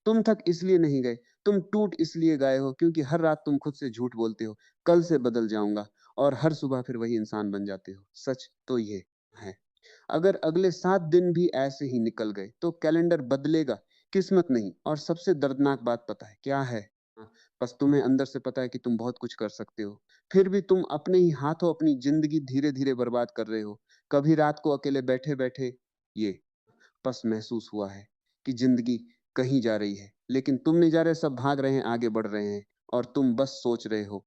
तुम थक इसलिए नहीं गए, तुम टूट इसलिए गए हो क्योंकि हर रात तुम खुद से झूठ बोलते हो, कल से बदल जाऊँगा और हर सुबह फिर वही इंसान बन जाते हो। सच तो ये है। अगर अगले 7 दिन भी ऐसे ही निकल गए, तो कैलेंडर बदलेगा, किस्मत नहीं। और सबसे दर्दनाक बात पता है क्या है? हाँ, बस तुम्हें अंदर से पता है कि तुम बहुत कुछ कर सकते हो। फिर भी तुम अपने ही हाथों अपनी ज़िंदगी धीरे-धीरे बर्बाद कर रहे हो। कभी रात को अकेले बैठे-बैठे ये बस महसूस हुआ है कि ज़िंदगी कहीं जा रही है, लेकिन तुम नहीं जा रहे, सब भाग रहे हैं, आगे बढ़ रहे हैं और तुम बस सोच रहे हो,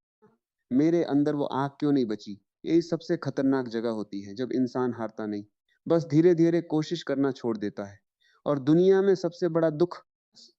मेरे अंदर वो आग क्यों नहीं बची? यही सबसे खतरनाक जगह होती है, जब इंसान हारता नहीं, बस धीरे-धीरे कोशिश करना छोड़ देता है। और दुनिया में सबसे बड़ा दुःख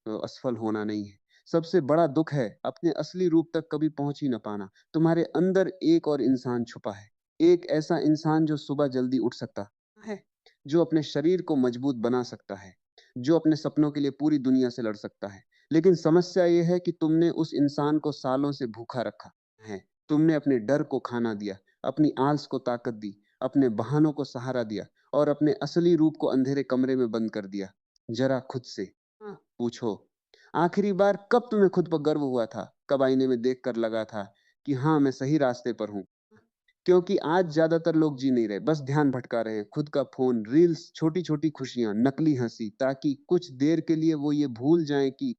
असफल होना नहीं है। सबसे बड़ा दुःख है अपने असली रूप तक कभी पहुँच ही ना पाना। तुम्हारे अंदर एक और इंसान छुपा है। एक ऐसा इंसान जो सुबह जल्दी उठ सकता है, जो अपने शरीर को मजबूत बना सकता है, जो अपने सपनों के लिए पूरी दुनिया से लड़ सकता है। लेकिन समस्या ये है कि तुमने उस इंसान को सालों से भूखा रखा है। तुमने अपने डर को खाना दिया, अपनी आलस को ताकत दी, अपने बहानों को सहारा दिया और अपने असली रूप को अंधेरे कमरे में बंद कर दिया। जरा खुद से पूछो, आखिरी बार कब तुम्हें खुद पर गर्व हुआ था? कब आईने में देखकर लगा था कि हाँ, मैं सही रास्ते पर हूँ? क्योंकि आज ज्यादातर लोग जी नहीं रहे, बस ध्यान भटका रहे हैं। खुद का फ़ोन, रील्स, छोटी-छोटी खुशियाँ, नकली हँसी, ताकि कुछ देर के लिए वो ये भूल जाएँ कि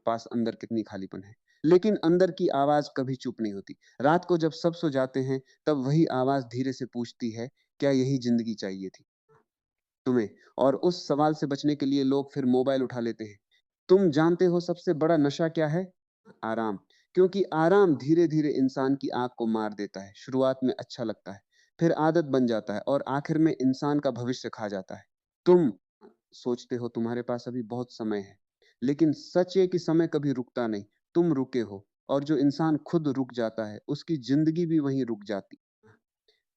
पास अंदर कितनी खालीपन है। लेकिन अंदर की आवाज़ कभी चुप नहीं होती। रात को जब सब सो जाते हैं, तब वही आवाज़ धीरे से पूछती है, क्या यही ज़िंदगी चाहिए थी तुम्हें? और उस सवाल से बचने के लिए लोग फिर मोबाइल उठा लेते हैं। तुम जानते हो सबसे बड़ा नशा क्या है? आराम। क्योंकि आराम धीरे-धीरे इंसान की आँख को मार देता है। शुरुआत में अच्छा लगता है, फिर आदत बन जाता है और आखिर में इंसान का भविष्य खा जाता है। तुम सोचते हो तुम्हारे पास अभी बहुत समय है, लेकिन सच ये कि समय कभी रुकता नहीं, तुम रुके हो। और जो इंसान खुद रुक जाता है, उसकी ज़िंदगी भी वहीं रुक जाती।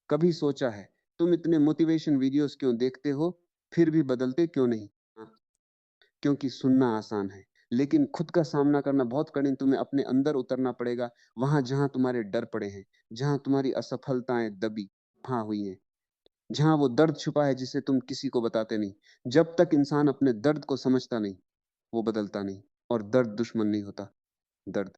कभी सोचा है, तुम इतने मोटिवेशन वीडियोज़ क्यों देखते हो, फिर भी बदलते क्यों नहीं? हाँ, क्योंकि सुनना आसान है, लेकिन खुद का सामना करना बहुत कठिन। तुम्हें अपने अंदर उतरना पड़ेगा, वहाँ जहाँ तुम्हारे डर पड़े हैं, जहाँ तुम्हारी असफलताएँ दबी हाँ हुई हैं, जहाँ वो दर्द छुपा है जिसे तुम किसी को बताते नहीं। जब तक इंसान अपने दर्द को समझता नहीं, वो बदलता नहीं। और दर्द दुश्मन नहीं होता, दर्द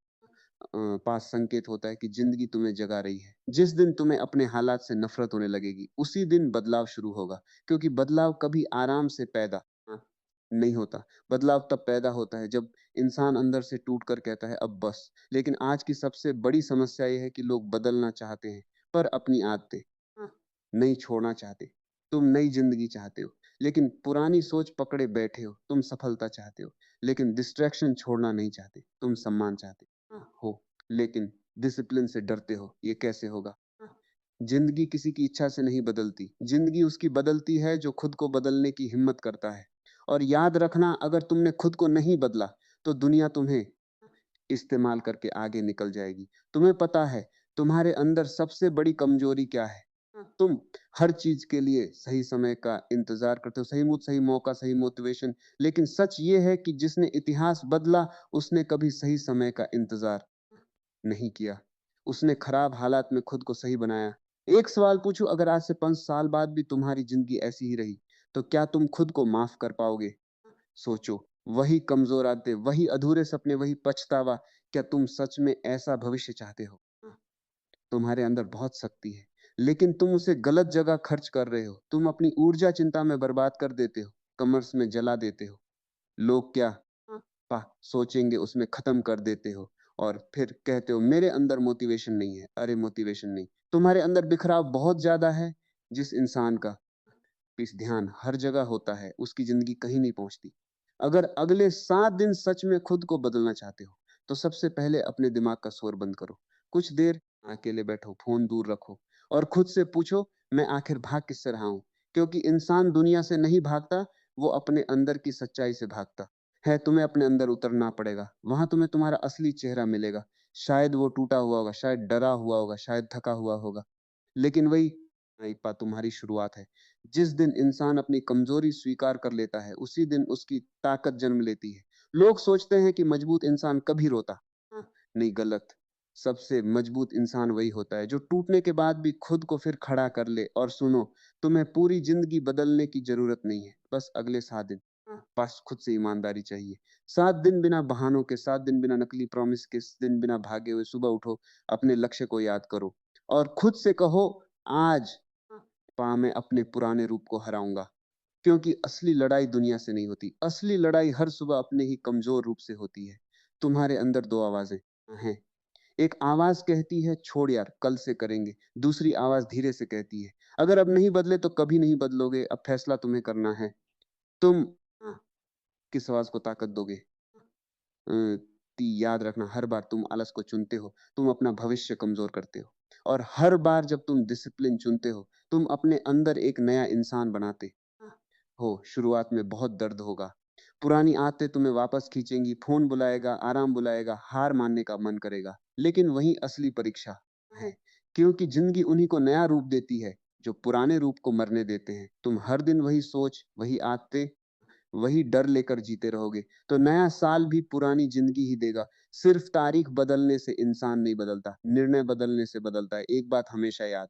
पास संकेत होता है कि ज़िंदगी तुम्हें जगा रही है। जिस दिन तुम्हें अपने हालात से नफ़रत होने लगेगी, उसी दिन बदलाव शुरू होगा। क्योंकि बदलाव कभी आराम से पैदा नहीं होता। बदलाव तब पैदा होता है जब इंसान अंदर से टूट कर कहता है अब बस। लेकिन आज की सबसे बड़ी समस्या ये है कि लोग बदलना चाहते हैं, पर अपनी आदतें नहीं छोड़ना चाहते। तुम नई ज़िंदगी चाहते हो, लेकिन पुरानी सोच पकड़े बैठे हो। तुम सफलता चाहते हो, लेकिन डिस्ट्रैक्शन छोड़ना नहीं चाहते। तुम सम्मान चाहते हो, लेकिन डिसिप्लिन से डरते हो। ये कैसे होगा? ज़िंदगी किसी की इच्छा से नहीं बदलती। ज़िंदगी उसकी बदलती है जो खुद को बदलने की हिम्मत करता है। और याद रखना, अगर तुमने खुद को नहीं बदला, तो दुनिया तुम्हें इस्तेमाल करके आगे निकल जाएगी। तुम्हें पता है, तुम्हारे अंदर सबसे बड़ी कमज़ोरी क्या है? तुम हर चीज़ के लिए सही समय का इंतज़ार करते हो, सही मूड, सही मौका, सही मोटिवेशन। लेकिन सच ये है कि जिसने इतिहास बदला, उसने कभी सही समय का इंतज़ार नहीं किया। उसने खराब हालात में खुद को सही बनाया। एक सवाल पूछूं, अगर आज से 5 साल बाद भी तुम्हारी ज़िंदगी ऐसी ही रही, तो क्या तुम खुद को माफ़ कर पाओगे? सोचो, वही कमज़ोर आदतें, वही अधूरे सपने, वही पछतावा। क्या तुम सच में ऐसा भविष्य चाहते हो? तुम्हारे अंदर बहुत शक्ति है, लेकिन तुम उसे गलत जगह खर्च कर रहे हो। तुम अपनी ऊर्जा चिंता में बर्बाद कर देते हो, कॉमर्स में जला देते हो। लोग क्या पा सोचेंगे उसमें ख़त्म कर देते हो और फिर कहते हो मेरे अंदर मोटिवेशन नहीं है। अरे मोटिवेशन नहीं, तुम्हारे अंदर बिखराव बहुत ज़्यादा है। जिस इंसान का इस ध्यान हर जगह होता है, उसकी ज़िंदगी कहीं नहीं पहुँचती। अगर अगले 7 दिन सच में खुद को बदलना चाहते हो, तो सबसे पहले अपने दिमाग का शोर बंद करो। कुछ देर अकेले बैठो, फ़ोन दूर रखो और खुद से पूछो, मैं आखिर भाग किससे रहा हूँ? क्योंकि इंसान दुनिया से नहीं भागता, वो अपने अंदर की सच्चाई से भागता है। तुम्हें अपने अंदर उतरना पड़ेगा, वहाँ तुम्हें तुम्हारा असली चेहरा मिलेगा। शायद वो टूटा हुआ होगा, शायद डरा हुआ होगा, शायद थका हुआ होगा, लेकिन वही एक बात तुम्हारी शुरुआत है। जिस दिन इंसान अपनी कमजोरी स्वीकार कर लेता है, उसी दिन उसकी ताकत जन्म लेती है। लोग सोचते हैं कि मजबूत इंसान कभी रोता नहीं, गलत। सबसे मजबूत इंसान वही होता है जो टूटने के बाद भी खुद को फिर खड़ा कर ले। और सुनो, तुम्हें पूरी जिंदगी बदलने की जरूरत नहीं है, बस अगले 7 दिन। पास खुद से ईमानदारी चाहिए। 7 दिन बिना बहानों के, 7 दिन बिना नकली प्रॉमिस के, 7 दिन बिना भागे हुए सुबह उठो, अपने लक्ष्य को याद करो और खुद से कहो, आज मैं अपने पुराने रूप को हराऊँगा। क्योंकि असली लड़ाई दुनिया से नहीं होती। असली लड़ाई हर सुबह अपने ही कमज़ोर रूप से होती है। तुम्हारे अंदर 2 आवाज़ें हैं। एक आवाज़ कहती है, छोड़ यार, कल से करेंगे। दूसरी आवाज़ धीरे से कहती है, अगर अब नहीं बदले तो कभी नहीं बदलोगे, अब फैसला तुम्हें करना है। तुम किस आवाज़ को ताकत दोगे? अ, याद रखना, हर बार तुम आलस को चुनते हो, तुम अपना भविष्य कमज़ोर करते हो और हर बार जब तुम डिसिप्लिन चुनते हो, तुम अपने अंदर एक नया इंसान बनाते हो। शुरुआत में बहुत दर्द होगा। पुरानी आदतें तुम्हें वापस खींचेंगी, फ़ोन बुलाएगा, आराम बुलाएगा, हार मानने का मन करेगा। लेकिन वही असली परीक्षा है, क्योंकि ज़िंदगी उन्हीं को नया रूप देती है, जो पुराने रूप को मरने देते हैं। तुम हर दिन वही सोच, वही आदतें, वही डर लेकर जीते रहोगे, तो नया साल भी पुरानी ज़िंदगी ही देगा। सिर्फ़ तारीख बदलने से इंसान नहीं बदलता, निर्णय बदलने से बदलता है। एक बात हमेशा याद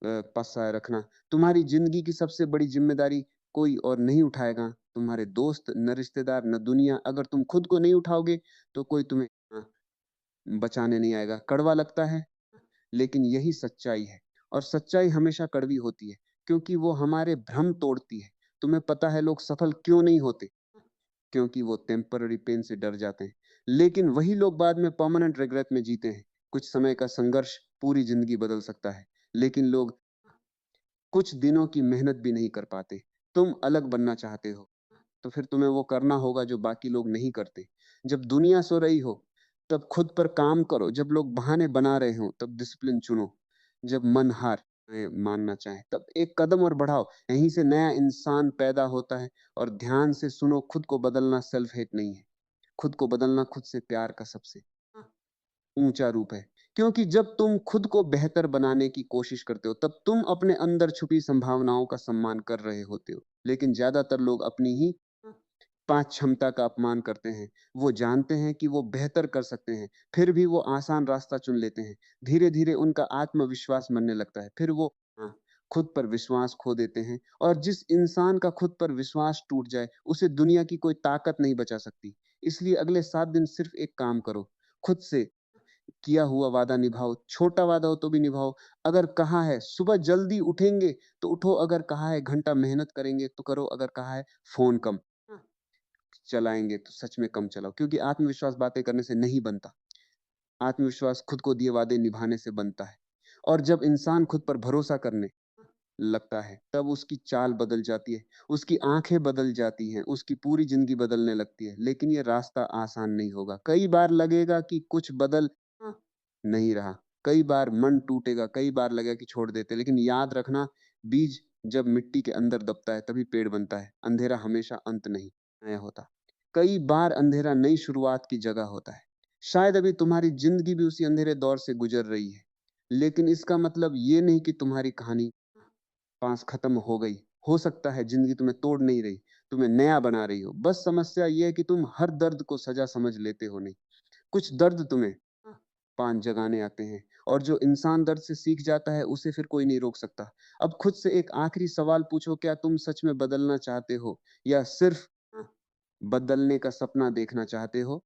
पक्का रखना, तुम्हारी ज़िंदगी की सबसे बड़ी ज़िम्मेदारी कोई और नहीं उठाएगा, तुम्हारे दोस्त, न रिश्तेदार, न दुनिया। अगर तुम खुद को नहीं उठाओगे, तो कोई तुम्हें बचाने नहीं आएगा। कड़वा लगता है, लेकिन यही सच्चाई है और सच्चाई हमेशा कड़वी होती है, क्योंकि वो हमारे भ्रम तोड़ती है। तुम्हें पता है लोग सफल क्यों नहीं होते? क्योंकि वो टेम्पररी पेन से डर जाते हैं। लेकिन वही लोग बाद में परमानेंट रिग्रेट में जीते हैं। कुछ समय का संघर्ष पूरी ज़िंदगी बदल सकता है, लेकिन लोग कुछ दिनों की मेहनत भी नहीं कर पाते। तुम अलग बनना चाहते हो, तो फिर तुम्हें वो करना होगा जो बाकी लोग नहीं करते। जब दुनिया सो रही हो, तब खुद पर काम करो। जब लोग बहाने बना रहे हों, तब डिसिप्लिन चुनो। जब मन हार मानना चाहे, तब एक कदम और बढ़ाओ। यहीं से नया इंसान पैदा होता है। और ध्यान से सुनो, खुद को बदलना सेल्फ हेट नहीं है। खुद को बदलना खुद से प्यार का सबसे ऊंचा रूप है। क्योंकि जब तुम खुद को बेहतर बनाने की कोशिश करते हो, तब तुम अपने अंदर छुपी संभावनाओं का सम्मान कर रहे होते हो। लेकिन ज्यादातर लोग अपनी ही पाँच क्षमता का अपमान करते हैं। वो जानते हैं कि वो बेहतर कर सकते हैं, फिर भी वो आसान रास्ता चुन लेते हैं। धीरे-धीरे उनका आत्मविश्वास मरने लगता है। फिर वो खुद पर विश्वास खो देते हैं और जिस इंसान का खुद पर विश्वास टूट जाए, उसे दुनिया की कोई ताकत नहीं बचा सकती। इसलिए अगले 7 दिन सिर्फ एक काम करो, खुद से किया हुआ वादा निभाओ, छोटा वादा हो तो भी निभाओ। अगर कहा है सुबह जल्दी उठेंगे, तो उठो। अगर कहा है घंटा मेहनत करेंगे, तो करो। अगर कहा है फ़ोन कम चलाएँगे, तो सच में कम चलाओ, क्योंकि आत्मविश्वास बातें करने से नहीं बनता। आत्मविश्वास खुद को दिए वादे निभाने से बनता है। और जब इंसान खुद पर भरोसा करने लगता है, तब उसकी चाल बदल जाती है, उसकी आँखें बदल जाती हैं, उसकी पूरी ज़िंदगी बदलने लगती है। लेकिन ये रास्ता आसान नहीं होगा। कई बार लगेगा कि कुछ बदल नहीं रहा, कई बार मन टूटेगा, कई बार लगेगा कि छोड़ देते। लेकिन याद रखना, बीज जब मिट्टी के अंदर दबता है, तभी पेड़ बनता है। अंधेरा हमेशा अंत नहीं होता। कई बार अंधेरा नई शुरुआत की जगह होता है। शायद अभी तुम्हारी ज़िंदगी भी उसी अंधेरे दौर से गुज़र रही है। लेकिन इसका मतलब ये नहीं कि तुम्हारी कहानी पास खत्म हो गई। हो सकता है ज़िंदगी तुम्हें तोड़ नहीं रही, तुम्हें नया बना रही हो। बस समस्या ये है कि तुम हर दर्द को सज़ा समझ लेते हो नहीं। कुछ दर्द तुम्हें पान जगाने आते हैं और जो इंसान दर्द से सीख जाता है, उसे फिर कोई नहीं रोक सकता। अब खुद से एक आखिरी सवाल पूछो, क्या तुम सच में बदलना चाहते हो या सिर्फ़ बदलने का सपना देखना चाहते हो?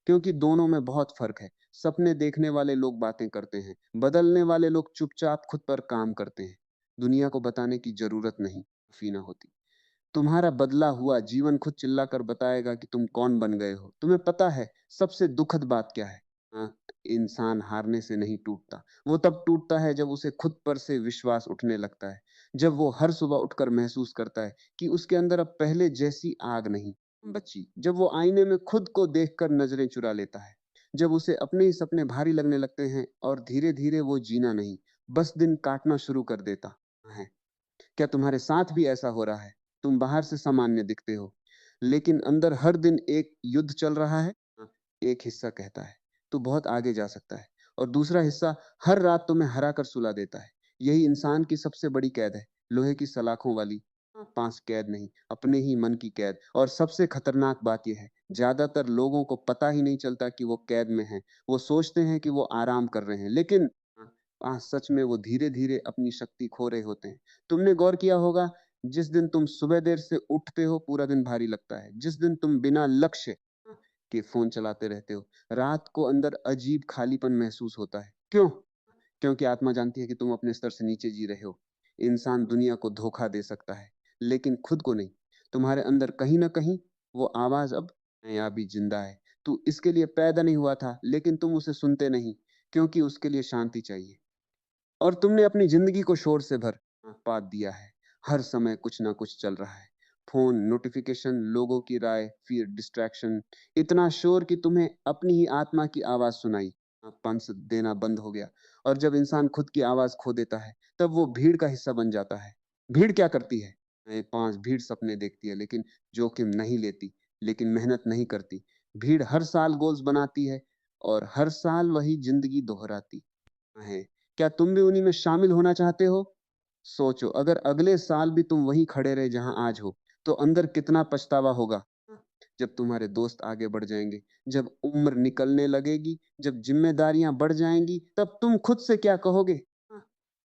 क्योंकि दोनों में बहुत फ़र्क है। सपने देखने वाले लोग बातें करते हैं, बदलने वाले लोग चुपचाप खुद पर काम करते हैं। दुनिया को बताने की ज़रूरत नहीं, काफ़ी ना होती। तुम्हारा बदला हुआ जीवन खुद चिल्लाकर बताएगा कि तुम कौन बन गए हो। तुम्हें पता है सबसे दुखद बात क्या है? हाँ, इंसान हारने से नहीं टूटता। वो तब टूटता है जब उसे खुद पर से विश्वास उठने लगता है। जब वो हर सुबह उठकर महसूस करता है कि उसके अंदर अब पहले जैसी आग नहीं बची। जब वो आईने में खुद को देखकर नज़रें चुरा लेता है। जब उसे अपने ही सपने भारी लगने लगते हैं और धीरे-धीरे वो जीना नहीं, बस दिन काटना शुरू कर देता है। क्या तुम्हारे साथ भी ऐसा हो रहा है? तुम बाहर से सामान्य दिखते हो, लेकिन अंदर हर दिन एक युद्ध चल रहा है। एक हिस्सा कहता है, तू बहुत आगे जा सकता है, और दूसरा हिस्सा हर रात तुम्हें हरा कर सुला देता है। यही इंसान की सबसे बड़ी कैद है, लोहे की सलाखों वाली 5 कैद नहीं, अपने ही मन की कैद। और सबसे खतरनाक बात यह है, ज़्यादातर लोगों को पता ही नहीं चलता कि वो कैद में हैं। वो सोचते हैं कि वो आराम कर रहे हैं, लेकिन सच में वो धीरे-धीरे अपनी शक्ति खो रहे होते हैं। तुमने गौर किया होगा, जिस दिन तुम सुबह देर से उठते हो, पूरा दिन भारी लगता है। जिस दिन तुम बिना लक्ष्य के फ़ोन चलाते रहते हो, रात को अंदर अजीब खालीपन महसूस होता है। क्यों? क्योंकि आत्मा जानती है कि तुम अपने स्तर से नीचे जी रहे हो। इंसान दुनिया को धोखा दे सकता है, लेकिन खुद को नहीं। तुम्हारे अंदर कहीं न कहीं वो आवाज़ अब नया भी ज़िंदा है। तू इसके लिए पैदा नहीं हुआ था, लेकिन तुम उसे सुनते नहीं, क्योंकि उसके लिए शांति चाहिए। और तुमने अपनी ज़िंदगी को शोर से भर पात दिया है। हर समय कुछ ना कुछ चल रहा है। फ़ोन, नोटिफ़िकेशन, लोगों की राय, फिर डिस्ट्रैक्शन, इतना शोर कि तुम्हें अपनी ही आत्मा की आवाज़ सुनाई पंस देना बंद हो गया। और जब इंसान खुद की आवाज़ खो देता है, तब वो भीड़ का हिस्सा बन जाता है। भीड़ क्या करती है? 5 भीड़ सपने देखती है, लेकिन जोखिम नहीं लेती, लेकिन मेहनत नहीं करती। भीड़ हर साल गोल्स बनाती है और हर साल वही ज़िंदगी दोहराती है। क्या तुम भी उन्हीं में शामिल होना चाहते हो? सोचो, अगर अगले साल भी तुम वहीं खड़े रहे जहां आज हो, तो अंदर कितना पछतावा होगा। जब तुम्हारे दोस्त आगे बढ़ जाएंगे, जब उम्र निकलने लगेगी, जब जिम्मेदारियां बढ़ जाएंगी, तब तुम खुद से क्या कहोगे?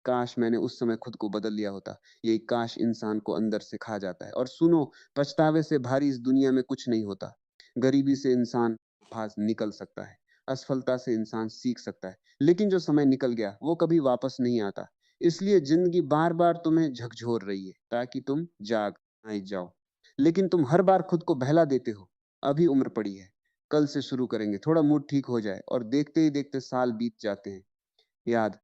काश मैंने उस समय खुद को बदल लिया होता। यही काश इंसान को अंदर से खा जाता है। और सुनो, पछतावे से भारी इस दुनिया में कुछ नहीं होता। गरीबी से इंसान बाहर निकल सकता है, असफलता से इंसान सीख सकता है, लेकिन जो समय निकल गया वो कभी वापस नहीं आता। इसलिए जिंदगी बार बार तुम्हें झकझोर रही है ताकि तुम जाग नहीं जाओ, लेकिन तुम हर बार खुद को बहला देते हो। अभी उम्र पड़ी है, कल से शुरू करेंगे, थोड़ा मूड ठीक हो जाए, और देखते ही देखते साल बीत जाते हैं। याद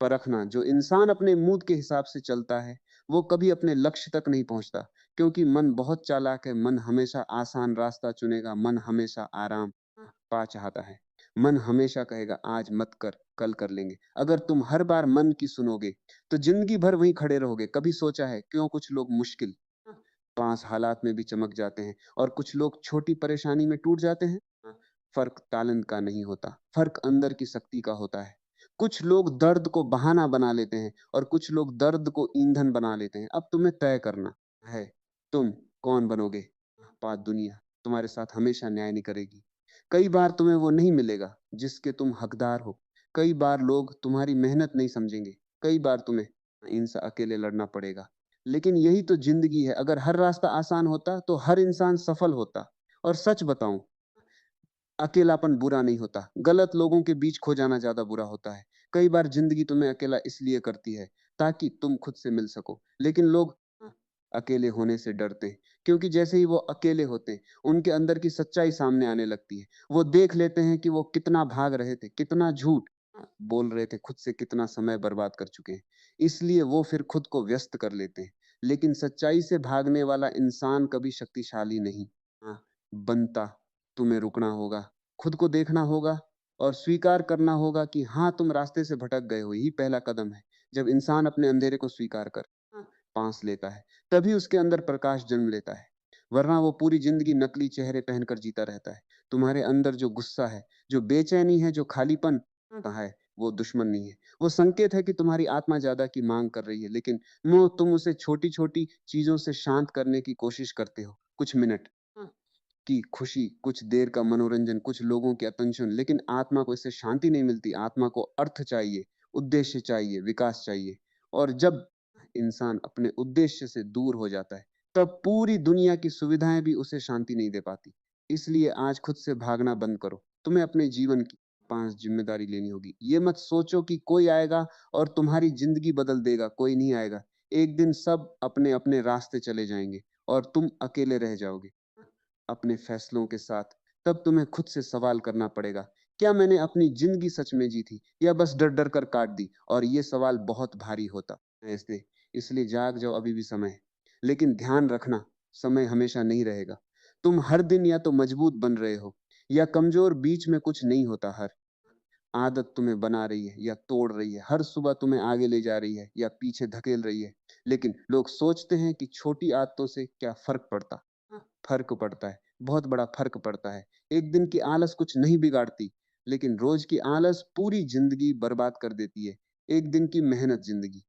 परखना, जो इंसान अपने मूड के हिसाब से चलता है, वो कभी अपने लक्ष्य तक नहीं पहुंचता, क्योंकि मन बहुत चालाक है। मन हमेशा आसान रास्ता चुनेगा, मन हमेशा आराम पा चाहता है। मन हमेशा कहेगा आज मत कर, कल कर लेंगे। अगर तुम हर बार मन की सुनोगे, तो जिंदगी भर वहीं खड़े रहोगे। कभी सोचा है क्यों कुछ लोग मुश्किल पास हालात में भी चमक जाते हैं और कुछ लोग छोटी परेशानी में टूट जाते हैं? फर्क तालन का नहीं होता, फर्क अंदर की शक्ति का होता है। कुछ लोग दर्द को बहाना बना लेते हैं और कुछ लोग दर्द को ईंधन बना लेते हैं। अब तुम्हें तय करना है, तुम कौन बनोगे। पात दुनिया तुम्हारे साथ हमेशा न्याय नहीं करेगी। कई बार तुम्हें वो नहीं मिलेगा जिसके तुम हकदार हो। कई बार लोग तुम्हारी मेहनत नहीं समझेंगे। कई बार तुम्हें इनसे अकेले लड़ना पड़ेगा। लेकिन यही तो जिंदगी है। अगर हर रास्ता आसान होता तो हर इंसान सफल होता। और सच बताऊं, अकेलापन बुरा नहीं होता, गलत लोगों के बीच खो जाना ज्यादा बुरा होता है। कई बार जिंदगी तुम्हें अकेला इसलिए करती है ताकि तुम खुद से मिल सको, लेकिन लोग अकेले होने से डरते हैं, क्योंकि जैसे ही वो अकेले होते हैं, उनके अंदर की सच्चाई सामने आने लगती है। वो देख लेते हैं कि वो कितना भाग रहे थे, कितना झूठ बोल रहे थे, खुद से कितना समय बर्बाद कर चुके हैं। इसलिए वो फिर खुद को व्यस्त कर लेते हैं। लेकिन सच्चाई से भागने वाला इंसान कभी शक्तिशाली नहीं बनता। तुम्हें रुकना होगा, खुद को देखना होगा और स्वीकार करना होगा कि हाँ, तुम रास्ते से भटक गए हो। यही पहला कदम है। जब इंसान अपने अंधेरे को स्वीकार कर पास लेता है, तभी उसके अंदर प्रकाश जन्म लेता है। वरना वो पूरी जिंदगी नकली चेहरे पहनकर जीता रहता है। तुम्हारे अंदर जो गुस्सा है, जो बेचैनी है, जो खालीपन है, वो दुश्मन नहीं है। वो संकेत है कि तुम्हारी आत्मा ज्यादा की मांग कर रही है, लेकिन तुम उसे छोटी छोटी चीजों से शांत करने की कोशिश करते हो। कुछ मिनट की खुशी, कुछ देर का मनोरंजन, कुछ लोगों की अटेंशन, लेकिन आत्मा को इससे शांति नहीं मिलती। आत्मा को अर्थ चाहिए, उद्देश्य चाहिए, विकास चाहिए। और जब इंसान अपने उद्देश्य से दूर हो जाता है, तब पूरी दुनिया की सुविधाएं भी उसे शांति नहीं दे पाती। इसलिए आज खुद से भागना बंद करो। तुम्हें अपने जीवन की 5 जिम्मेदारी लेनी होगी। ये मत सोचो कि कोई आएगा और तुम्हारी जिंदगी बदल देगा। कोई नहीं आएगा। एक दिन सब अपने अपने रास्ते चले जाएंगे और तुम अकेले रह जाओगे अपने फैसलों के साथ। तब तुम्हें खुद से सवाल करना पड़ेगा, क्या मैंने अपनी जिंदगी सच में जी थी या बस डर डर कर काट दी। और ये सवाल बहुत भारी होता है। इसलिए जाग जाओ, अभी भी समय है। लेकिन ध्यान रखना, समय हमेशा नहीं रहेगा। तुम हर दिन या तो मजबूत बन रहे हो या कमजोर। बीच में कुछ नहीं होता। हर आदत तुम्हें बना रही है या तोड़ रही है। हर सुबह तुम्हें आगे ले जा रही है या पीछे धकेल रही है। लेकिन लोग सोचते हैं कि छोटी आदतों से क्या फर्क पड़ता। फर्क पड़ता है, बहुत बड़ा फर्क पड़ता है। एक दिन की आलस कुछ नहीं बिगाड़ती, लेकिन रोज की आलस पूरी जिंदगी बर्बाद कर देती है। एक दिन की मेहनत जिंदगी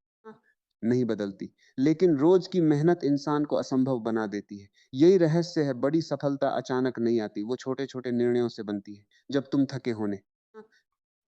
नहीं बदलती, लेकिन रोज की मेहनत इंसान को असंभव बना देती है। यही रहस्य है। बड़ी सफलता अचानक नहीं आती, वो छोटे छोटे निर्णयों से बनती है। जब तुम थके होने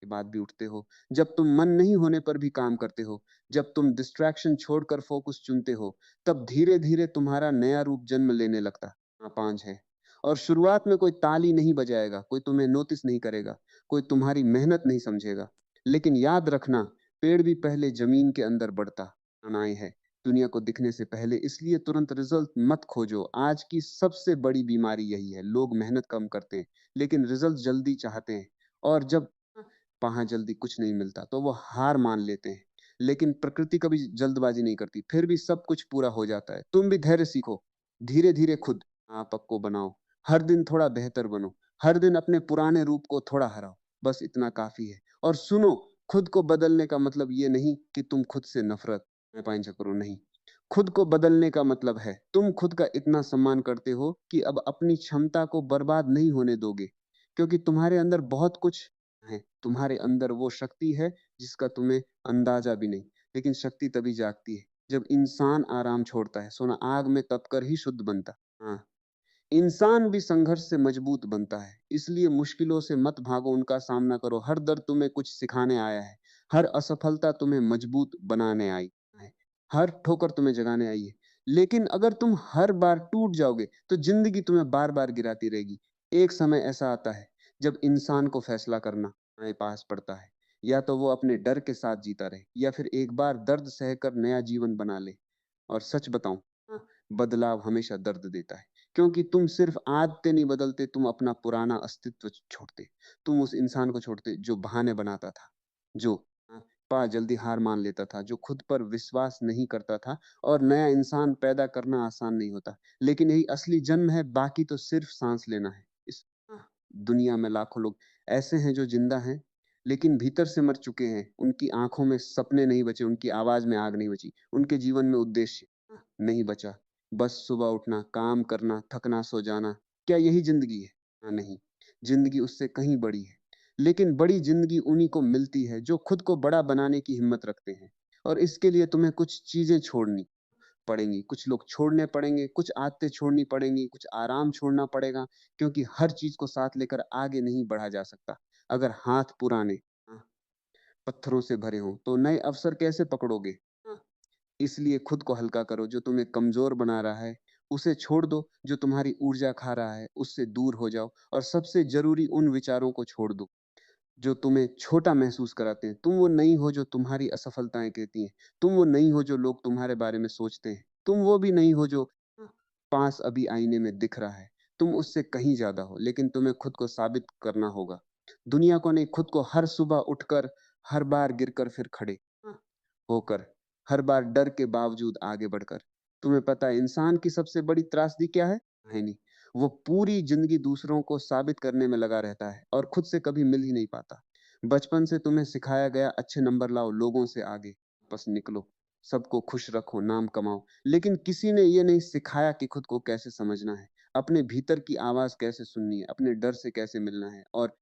के बाद भी उठते हो, जब तुम मन नहीं होने पर भी काम करते हो, जब तुम डिस्ट्रैक्शन छोड़कर फोकस चुनते हो, तब धीरे-धीरे तुम्हारा नया रूप जन्म लेने लगता। हाँ, 5 है। और शुरुआत में कोई ताली नहीं बजाएगा, कोई तुम्हें नोटिस नहीं करेगा, कोई तुम्हारी मेहनत नहीं समझेगा। लेकिन याद रखना, पेड़ भी पहले जमीन के अंदर बढ़ता। अनाए है दुनिया को दिखने से पहले, इसलिए तुरंत रिजल्ट मत खोजो। आज की सबसे बड़ी बीमारी यही है, लोग मेहनत कम करते हैं लेकिन रिजल्ट जल्दी चाहते हैं। और जब वहां जल्दी कुछ नहीं मिलता तो वो हार मान लेते हैं। लेकिन प्रकृति कभी जल्दबाजी नहीं करती, फिर भी सब कुछ पूरा हो जाता है। तुम भी धैर्य सीखो, धीरे धीरे खुद आप को बनाओ, हर दिन थोड़ा बेहतर बनो, हर दिन अपने पुराने रूप को थोड़ा हराओ। बस इतना काफी है। और सुनो, खुद को बदलने का मतलब ये नहीं कि तुम खुद से नफरत मैं पाइन करो, नहीं। खुद को बदलने का मतलब है तुम खुद का इतना सम्मान करते हो कि अब अपनी क्षमता को बर्बाद नहीं होने दोगे, क्योंकि तुम्हारे अंदर बहुत कुछ है। तुम्हारे अंदर वो शक्ति है जिसका तुम्हें अंदाजा भी नहीं। लेकिन शक्ति तभी जागती है जब इंसान आराम छोड़ता है। सोना आग में तपकर ही शुद्ध बनता। हाँ, इंसान भी संघर्ष से मजबूत बनता है। इसलिए मुश्किलों से मत भागो, उनका सामना करो। हर दर्द तुम्हें कुछ सिखाने आया है, हर असफलता तुम्हें मजबूत बनाने आई है, हर ठोकर तुम्हें जगाने आई है। लेकिन अगर तुम हर बार टूट जाओगे तो जिंदगी तुम्हें बार बार गिराती रहेगी। एक समय ऐसा आता है जब इंसान को फैसला करना हमारे पास पड़ता है, या तो वो अपने डर के साथ जीता रहे या फिर एक बार दर्द सहकर नया जीवन बना ले। और सच बताऊं, बदलाव हमेशा दर्द देता है, क्योंकि तुम सिर्फ आदतें नहीं बदलते, तुम अपना पुराना अस्तित्व छोड़ते। तुम उस इंसान को छोड़ते जो बहाने बनाता था, जो पा जल्दी हार मान लेता था, जो खुद पर विश्वास नहीं करता था। और नया इंसान पैदा करना आसान नहीं होता, लेकिन यही असली जन्म है। बाकी तो सिर्फ सांस लेना है। इस दुनिया में लाखों लोग ऐसे हैं जो जिंदा हैं लेकिन भीतर से मर चुके हैं। उनकी आंखों में सपने नहीं बचे, उनकी आवाज में आग नहीं बची, उनके जीवन में उद्देश्य नहीं बचा। बस सुबह उठना, काम करना, थकना, सो जाना। क्या यही जिंदगी है? हाँ, नहीं। जिंदगी उससे कहीं बड़ी है। लेकिन बड़ी जिंदगी उन्हीं को मिलती है जो खुद को बड़ा बनाने की हिम्मत रखते हैं। और इसके लिए तुम्हें कुछ चीजें छोड़नी पड़ेंगी, कुछ लोग छोड़ने पड़ेंगे, कुछ आदतें छोड़नी पड़ेंगी, कुछ आराम छोड़ना पड़ेगा। क्योंकि हर चीज को साथ लेकर आगे नहीं बढ़ा जा सकता। अगर हाथ पुराने पत्थरों से भरे हों तो नए अवसर कैसे पकड़ोगे? इसलिए खुद को हल्का करो। जो तुम्हें कमजोर बना रहा है उसे छोड़ दो, जो तुम्हारी ऊर्जा खा रहा है उससे दूर हो जाओ। और सबसे जरूरी, उन विचारों को छोड़ दो जो तुम्हें छोटा महसूस कराते हैं। तुम वो नहीं हो जो तुम्हारी असफलताएं कहती हैं, तुम वो नहीं हो जो लोग तुम्हारे बारे में सोचते हैं, तुम वो भी नहीं हो जो पास अभी आईने में दिख रहा है। तुम उससे कहीं ज्यादा हो, लेकिन तुम्हें खुद को साबित करना होगा। दुनिया को नहीं, खुद को। हर सुबह उठकर, हर बार गिरकर फिर खड़े होकर, हर बार डर के बावजूद आगे बढ़कर। तुम्हें पता है इंसान की सबसे बड़ी त्रासदी क्या है नहीं? वो पूरी जिंदगी दूसरों को साबित करने में लगा रहता है और खुद से कभी मिल ही नहीं पाता। बचपन से तुम्हें सिखाया गया, अच्छे नंबर लाओ, लोगों से आगे बस निकलो, सबको खुश रखो, नाम कमाओ। लेकिन किसी ने ये नहीं सिखाया कि खुद को कैसे समझना है, अपने भीतर की आवाज कैसे सुननी है, अपने डर से कैसे मिलना है। और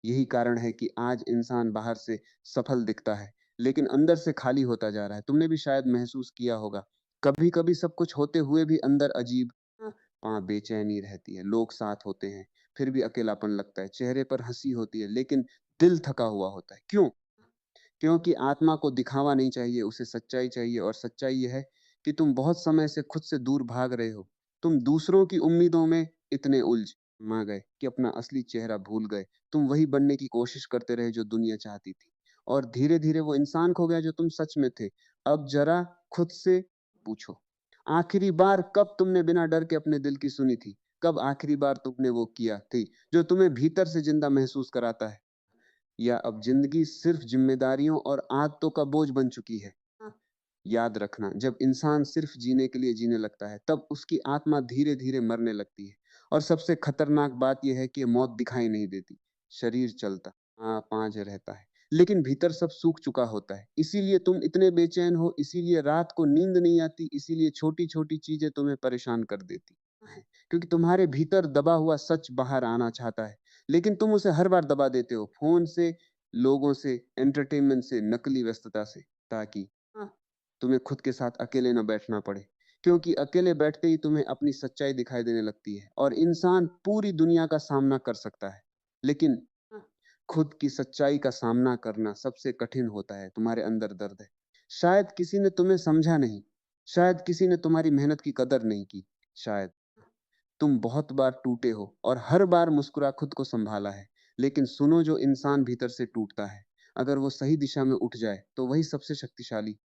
यही कारण है कि आज इंसान बाहर से सफल दिखता है लेकिन अंदर से खाली होता जा रहा है। तुमने भी शायद महसूस किया होगा, कभी कभी सब कुछ होते हुए भी अंदर अजीब बेचैनी रहती है। लोग साथ होते हैं फिर भी अकेलापन लगता है, चेहरे पर हंसी होती है लेकिन दिल थका हुआ होता है। क्यों? क्योंकि आत्मा को दिखावा नहीं चाहिए, उसे सच्चाई चाहिए। और सच्चाई यह है कि तुम बहुत समय से खुद से दूर भाग रहे हो। तुम दूसरों की उम्मीदों में इतने उलझ मा गए कि अपना असली चेहरा भूल गए। तुम वही बनने की कोशिश करते रहे जो दुनिया चाहती थी, और धीरे धीरे वो इंसान खो गया जो तुम सच में थे। अब जरा खुद से पूछो, आखिरी बार कब तुमने बिना डर के अपने दिल की सुनी थी? कब आखिरी बार तुमने वो किया थी जो तुम्हें भीतर से जिंदा महसूस कराता है? या अब जिंदगी सिर्फ जिम्मेदारियों और आदतों का बोझ बन चुकी है? याद रखना, जब इंसान सिर्फ जीने के लिए जीने लगता है तब उसकी आत्मा धीरे धीरे मरने लगती है। और सबसे खतरनाक बात यह है कि मौत दिखाई नहीं देती। शरीर चलता, हाँ, पांच रहता है, लेकिन भीतर सब सूख चुका होता है। इसीलिए तुम इतने बेचैन हो, इसीलिए रात को नींद नहीं आती, इसीलिए छोटी छोटी चीजें तुम्हें परेशान कर देती हैं। क्योंकि तुम्हारे भीतर दबा हुआ सच बाहर आना चाहता है, लेकिन तुम उसे हर बार दबा देते हो, फोन से, लोगों से, एंटरटेनमेंट से, नकली व्यस्तता से, ताकि तुम्हें खुद के साथ अकेले न बैठना पड़े। क्योंकि अकेले बैठते ही तुम्हें अपनी सच्चाई दिखाई देने लगती है। और इंसान पूरी दुनिया का सामना कर सकता है, लेकिन खुद की सच्चाई का सामना करना सबसे कठिन होता है। तुम्हारे अंदर दर्द है। शायद किसी ने तुम्हें समझा नहीं, शायद किसी ने तुम्हारी मेहनत की कदर नहीं की, शायद तुम बहुत बार टूटे हो और हर बार मुस्कुरा खुद को संभाला है। लेकिन सुनो, जो इंसान भीतर से टूटता है, अगर वो सही दिशा में उठ जाए तो वही सबसे शक्तिशाली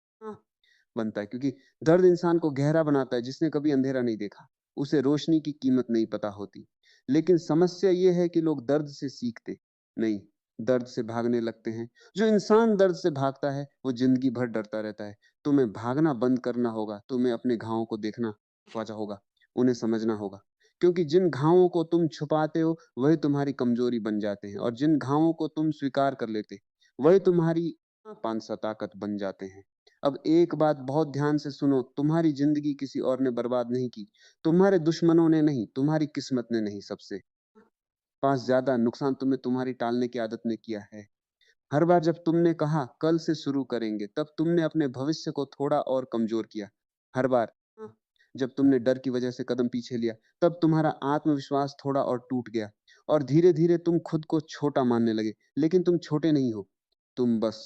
बनता है, क्योंकि दर्द इंसान को गहरा बनाता है। जिसने कभी अंधेरा नहीं देखा, उसे रोशनी की कीमत नहीं पता होती। लेकिन समस्या यह है कि लोग दर्द से सीखते नहीं, दर्द से भागने लगते हैं। जो इंसान दर्द से भागता है वो जिंदगी भर डरता रहता है। तुम्हें भागना बंद करना होगा, तुम्हें अपने घावों को देखना वजह होगा, उन्हें समझना होगा। क्योंकि जिन घावों को तुम छुपाते हो वही तुम्हारी कमजोरी बन जाते हैं, और जिन घावों को तुम स्वीकार कर लेते वही तुम्हारी पांच ताकत बन जाते हैं। अब एक बात बहुत ध्यान से सुनो, तुम्हारी जिंदगी किसी और ने बर्बाद नहीं की, तुम्हारे दुश्मनों ने नहीं, तुम्हारी किस्मत ने नहीं। सबसे पास ज्यादा नुकसान तुम्हें तुम्हारी टालने की आदत ने किया है। हर बार जब तुमने कहा कल से शुरू करेंगे, तब तुमने अपने भविष्य को थोड़ा और कमजोर किया। हर बार जब तुमने डर की वजह से कदम पीछे लिया, तब तुम्हारा आत्मविश्वास थोड़ा और टूट गया। और धीरे धीरे तुम खुद को छोटा मानने लगे। लेकिन तुम छोटे नहीं हो, तुम बस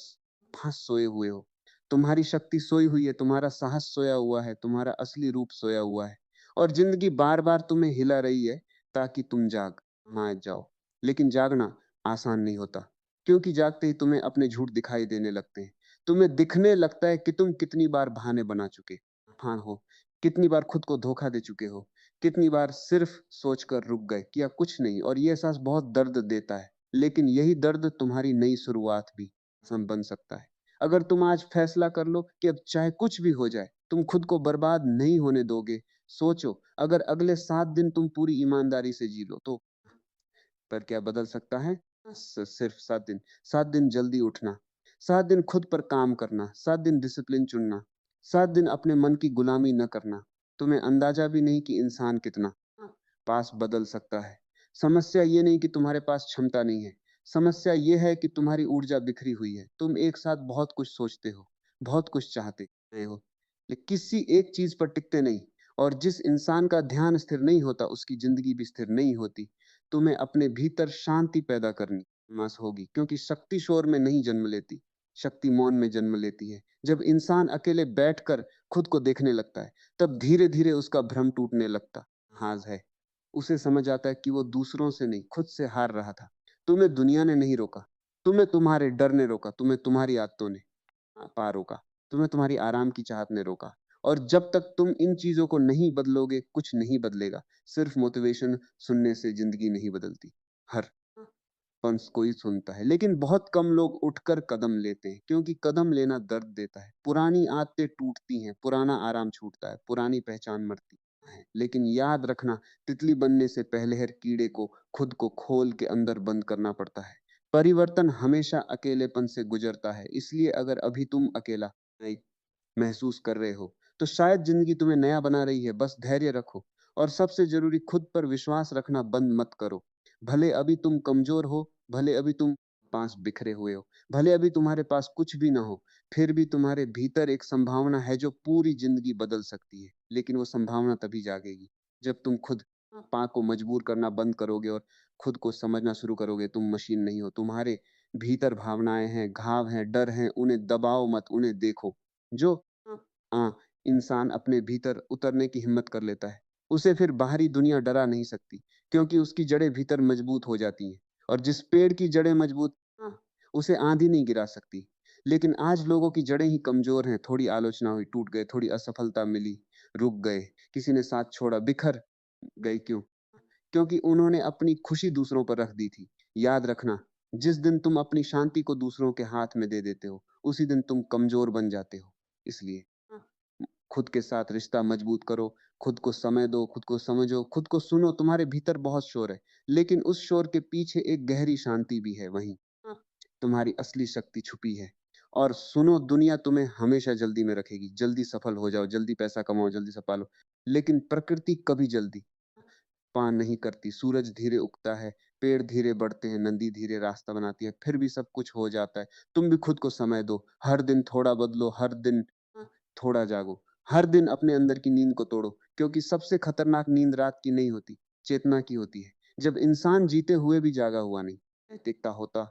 फंस सोए हुए हो। तुम्हारी शक्ति सोई हुई है, तुम्हारा साहस सोया हुआ है, तुम्हारा असली रूप सोया हुआ है। और जिंदगी बार बार तुम्हें हिला रही है ताकि तुम जाग हाँ जाओ। लेकिन जागना आसान नहीं होता, क्योंकि जागते ही तुम्हें अपने झूठ दिखाई देने लगते हैं। तुम्हें दिखने लगता है कि तुम कितनी बार बहाने बना चुके हाँ हो, कितनी बार खुद को धोखा दे चुके हो, कितनी बार सिर्फ सोचकर रुक गए, किया कुछ नहीं। और ये एहसास बहुत दर्द देता है, लेकिन यही दर्द तुम्हारी नई शुरुआत भी सम बन सकता है। अगर तुम आज फैसला कर लो कि अब चाहे कुछ भी हो जाए, तुम खुद को बर्बाद नहीं होने दोगे। सोचो, अगर अगले 7 दिन तुम पूरी ईमानदारी से जी लो तो पर क्या बदल सकता है? सिर्फ 7 दिन। 7 दिन जल्दी उठना, 7 दिन खुद पर काम करना, 7 दिन डिसिप्लिन चुनना, 7 दिन अपने मन की गुलामी न करना। तुम्हें अंदाजा भी नहीं कि इंसान कितना पास बदल सकता है। समस्या ये नहीं कि तुम्हारे पास क्षमता नहीं है, समस्या ये है कि तुम्हारी ऊर्जा बिखरी हुई है। तुम एक साथ बहुत कुछ सोचते हो, बहुत कुछ चाहते हो, लेकिन किसी एक चीज पर टिकते नहीं। और जिस इंसान का ध्यान स्थिर नहीं होता, उसकी जिंदगी भी स्थिर नहीं होती। तुम्हें अपने भीतर शांति पैदा करनी मस होगी, क्योंकि शक्ति शोर में नहीं जन्म लेती, शक्ति मौन में जन्म लेती है। जब इंसान अकेले बैठकर खुद को देखने लगता है, तब धीरे धीरे उसका भ्रम टूटने लगता हाज है। उसे समझ आता है कि वो दूसरों से नहीं, खुद से हार रहा था। तुम्हें दुनिया ने नहीं रोका, तुम्हें तुम्हारे डर ने रोका, तुम्हें तुम्हारी आदतों ने पा रोका, तुम्हें तुम्हारी आराम की चाहत ने रोका। और जब तक तुम इन चीजों को नहीं बदलोगे, कुछ नहीं बदलेगा। सिर्फ मोटिवेशन सुनने से जिंदगी नहीं बदलती। हर पंच कोई सुनता है, लेकिन बहुत कम लोग उठकर कदम लेते हैं, क्योंकि कदम लेना दर्द देता है। पुरानी आदतें टूटती हैं, पुराना आराम छूटता है, पुरानी पहचान मरती है। लेकिन याद रखना, तितली बनने से पहले हर कीड़े को खुद को खोल के अंदर बंद करना पड़ता है। परिवर्तन हमेशा अकेलेपन से गुजरता है। इसलिए अगर अभी तुम अकेला नहीं महसूस कर रहे हो, तो शायद जिंदगी तुम्हें नया बना रही है। बस धैर्य रखो, और सबसे जरूरी, खुद पर विश्वास रखना बंद मत करो। भले अभी तुम कमजोर हो, भले अभी तुम पास बिखरे हुए हो, भले अभी तुम्हारे पास कुछ भी ना हो, फिर भी तुम्हारे भीतर एक संभावना है जो पूरी जिंदगी बदल सकती है। लेकिन वो संभावना तभी जागेगी जब तुम खुद पा को मजबूर करना बंद करोगे और खुद को समझना शुरू करोगे। तुम मशीन नहीं हो, तुम्हारे भीतर भावनाएं हैं, घाव हैं, डर हैं। उन्हें दबाओ मत, उन्हें देखो। जो इंसान अपने भीतर उतरने की हिम्मत कर लेता है, उसे फिर बाहरी दुनिया डरा नहीं सकती, क्योंकि उसकी जड़ें भीतर मजबूत हो जाती हैं। और जिस पेड़ की जड़ें मजबूत, उसे आंधी नहीं गिरा सकती। लेकिन आज लोगों की जड़ें ही कमजोर हैं। थोड़ी आलोचना हुई, टूट गए, थोड़ी असफलता मिली, रुक गए, किसी ने साथ छोड़ा, बिखर गए। क्यों? क्योंकि उन्होंने अपनी खुशी दूसरों पर रख दी थी। याद रखना, जिस दिन तुम अपनी शांति को दूसरों के हाथ में दे देते हो, उसी दिन तुम कमजोर बन जाते हो। इसलिए खुद के साथ रिश्ता मजबूत करो, खुद को समय दो, खुद को समझो, खुद को सुनो। तुम्हारे भीतर बहुत शोर है, लेकिन उस शोर के पीछे एक गहरी शांति भी है। वहीं तुम्हारी असली शक्ति छुपी है। और सुनो, दुनिया तुम्हें हमेशा जल्दी में रखेगी। जल्दी सफल हो जाओ, जल्दी पैसा कमाओ, जल्दी सफल हो। लेकिन प्रकृति कभी जल्दी पान नहीं करती। सूरज धीरे उगता है, पेड़ धीरे बढ़ते हैं, नदी धीरे रास्ता बनाती है, फिर भी सब कुछ हो जाता है। तुम भी खुद को समय दो, हर दिन थोड़ा बदलो, हर दिन थोड़ा जागो, हर दिन अपने अंदर की नींद को तोड़ो। क्योंकि सबसे खतरनाक नींद रात की नहीं होती, चेतना की होती है। जब इंसान जीते हुए भी जागा हुआ नहीं दिखता होता,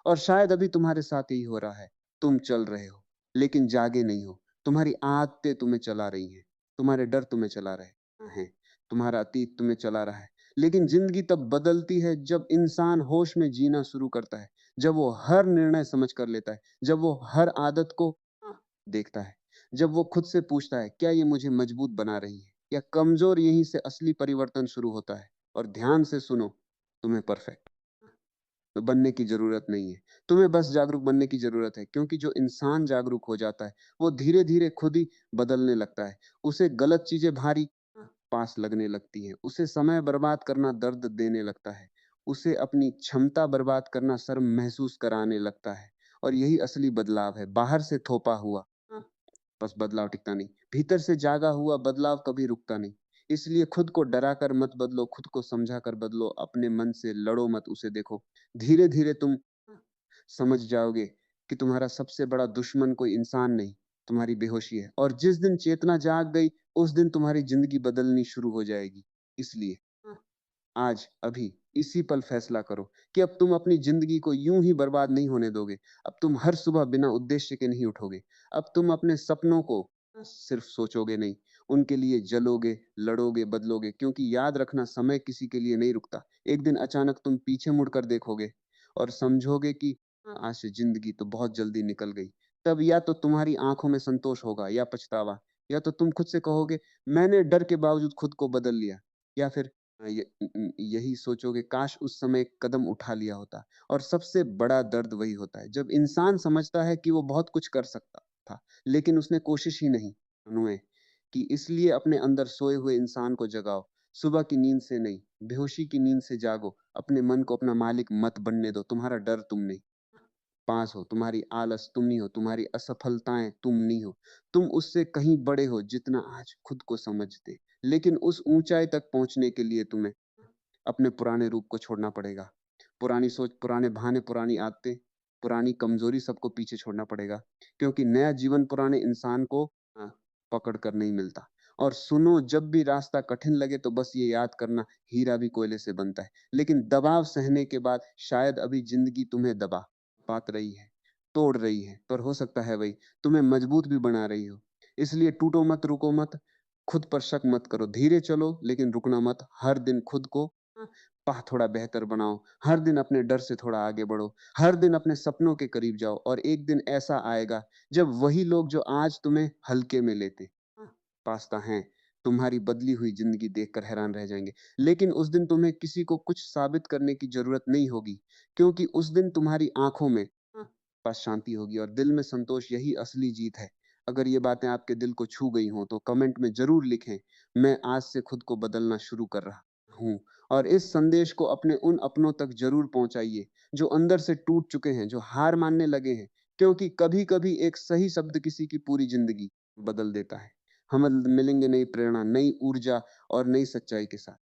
और शायद अभी तुम्हारे साथ यही हो रहा है। तुम चल रहे हो, लेकिन जागे नहीं हो। तुम्हारी आदतें तुम्हें चला रही हैं, तुम्हारे डर तुम्हें चला रहे हैं, तुम्हारा अतीत तुम्हें चला रहा है। लेकिन ज़िंदगी तब बदलती है जब इंसान होश में जीना शुरू करता है, जब वो हर निर्णय समझ कर लेता है, जब वो हर आदत को देखता है, जब वो खुद से पूछता है, क्या ये मुझे मजबूत बना रही है या कमज़ोर? यहीं से असली परिवर्तन शुरू होता है। और ध्यान से सुनो, तुम्हें परफेक्ट बनने की ज़रूरत नहीं है। तुम्हें बस जागरूक बनने की ज़रूरत है, क्योंकि जो इंसान जागरूक हो जाता है, वो धीरे-धीरे खुद ही बदलने लगता है। उसे गलत चीज़ें भारी पास लगने लगती हैं। उसे समय बर्बाद करना दर्द देने लगता है। उसे अपनी क्षमता बर्बाद करना शर्म महसूस कराने लगता है। और यही असली बदलाव है, बाहर से थोपा हुआ बस बदलाव टिकता नहीं। भीतर से जागा हुआ बदलाव कभी रुकता नहीं। इसलिए खुद को डराकर मत बदलो, खुद को समझाकर बदलो, अपने मन से लड़ो मत, उसे देखो। धीरे-धीरे तुम समझ जाओगे कि तुम्हारा सबसे बड़ा दुश्मन कोई इंसान नहीं, तुम्हारी बेहोशी है। और जिस दिन चेतना जाग गई, उस दिन तुम्हारी ज़िंदगी बदलनी शुरू हो जाएगी। इसलिए आज, अभी, इसी पल फैसला करो कि अब तुम अपनी ज़िंदगी को यूँ ही बर्बाद नहीं होने दोगे। अब तुम हर सुबह बिना उद्देश्य के नहीं उठोगे। अब तुम अपने सपनों को सिर्फ़ सोचोगे नहीं, उनके लिए जलोगे, लड़ोगे, बदलोगे, क्योंकि याद रखना, समय किसी के लिए नहीं रुकता। एक दिन अचानक तुम पीछे मुड़कर देखोगे और समझोगे कि आज से ज़िंदगी तो बहुत जल्दी निकल गई। तब या तो तुम्हारी आँखों में संतोष होगा या पछतावा, या तो तुम खुद से कहोगे, मैंने डर के बावजूद खुद को बदल लिया, या फिर यही सोचोगे, काश उस समय एक कदम उठा लिया होता। और सबसे बड़ा दर्द वही होता है जब इंसान समझता है कि वो बहुत कुछ कर सकता था, लेकिन उसने कोशिश ही नहीं। अनुए कि इसलिए अपने अंदर सोए हुए इंसान को जगाओ, सुबह की नींद से नहीं, बेहोशी की नींद से जागो। अपने मन को अपना मालिक मत बनने दो। तुम्हारा डर तुम नहीं पास हो, तुम्हारी आलस तुम नहीं हो, तुम्हारी असफलताएं तुम नहीं हो। तुम उससे कहीं बड़े हो जितना आज खुद को समझते। लेकिन उस ऊंचाई तक पहुंचने के लिए तुम्हें अपने पुराने रूप को छोड़ना पड़ेगा। पुरानी सोच, पुराने बहाने, पुरानी आदतें, पुरानी कमजोरी, सबको पीछे छोड़ना पड़ेगा, क्योंकि नया जीवन पुराने इंसान को पकड़ कर नहीं मिलता। और सुनो, जब भी रास्ता कठिन लगे तो बस ये याद करना, हीरा भी कोयले से बनता है। लेकिन दबाव सहने के बाद शायद अभी जिंदगी तुम्हें दबा पात रही है, तोड़ रही है, पर हो सकता है वही तुम्हें मजबूत भी बना रही हो। इसलिए टूटो मत, रुको मत, खुद पर शक मत करो, धीरे चलो लेकिन रुकना मत। हर दिन खुद को थोड़ा बेहतर बनाओ, हर दिन अपने डर से थोड़ा आगे बढ़ो, हर दिन अपने सपनों के करीब जाओ। और एक दिन ऐसा आएगा जब वही लोग जो आज तुम्हें हल्के में लेते पास्ता हैं, तुम्हारी बदली हुई जिंदगी देखकर हैरान रह जाएंगे। लेकिन उस दिन तुम्हें किसी को कुछ साबित करने की जरूरत नहीं होगी, क्योंकि उस दिन तुम्हारी आंखों में पास शांति होगी और दिल में संतोष। यही असली जीत है। अगर ये बातें आपके दिल को छू गई हों तो कमेंट में जरूर लिखें, मैं आज से खुद को बदलना शुरू कर रहा हूँ। और इस संदेश को अपने उन अपनों तक जरूर पहुंचाइए जो अंदर से टूट चुके हैं, जो हार मानने लगे हैं, क्योंकि कभी कभी एक सही शब्द किसी की पूरी जिंदगी बदल देता है। हम मिलेंगे नई प्रेरणा, नई ऊर्जा और नई सच्चाई के साथ।